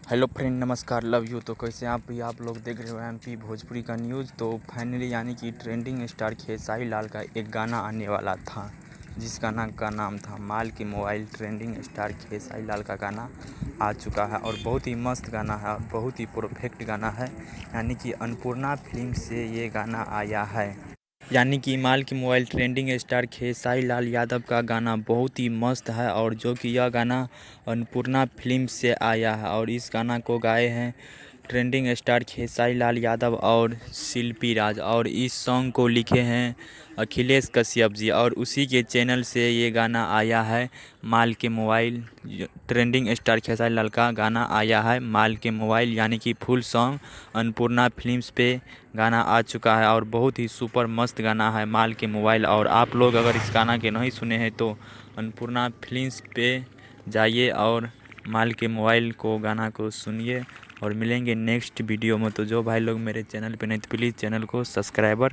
Hello friend, नमस्कार, love you. तो कैसे आप लोग देख रहे हो एमपी भोजपुरी का न्यूज़। तो फाइनली यानी कि ट्रेंडिंग स्टार खेसारी लाल का एक गाना आने वाला था, जिस गाना का नाम था माल की mobile. Trending star Khesari Lal का गाना आ चुका है और बहुत ही मस्त गाना है और बहुत ही परफेक्ट गाना है। यानी कि अन्नपूर्णा फिल्म से ये गाना आया है। यानी कि माल की mobile trending star Khesari Lal Yadav का गाना बहुत ही मस्त है और जो कि यह गाना अन्नपूर्णा फिल्म से आया है और इस गाना को गाए हैं ट्रेंडिंग स्टार खेसारी लाल यादव और शिल्पी राज, और इस सॉन्ग को लिखे हैं अखिलेश कश्यप जी, और उसी के चैनल से ये गाना आया है माल के mobile. Trending star Khesari Lal का गाना आया है माल के मोबाइल, यानी कि फुल सॉन्ग अन्नपूर्णा फिल्म्स पे गाना आ चुका है और बहुत ही सुपर मस्त गाना है माल के मोबाइल। और आप लोग अगर इस गाना के नहीं सुने हैं तो अन्नपूर्णा फिल्म्स पे जाइए और माल के मोबाइल को गाना को सुनिए। और मिलेंगे नेक्स्ट वीडियो में। तो जो भाई लोग मेरे चैनल पे नहीं तो प्लीज़ चैनल को सब्सक्राइबर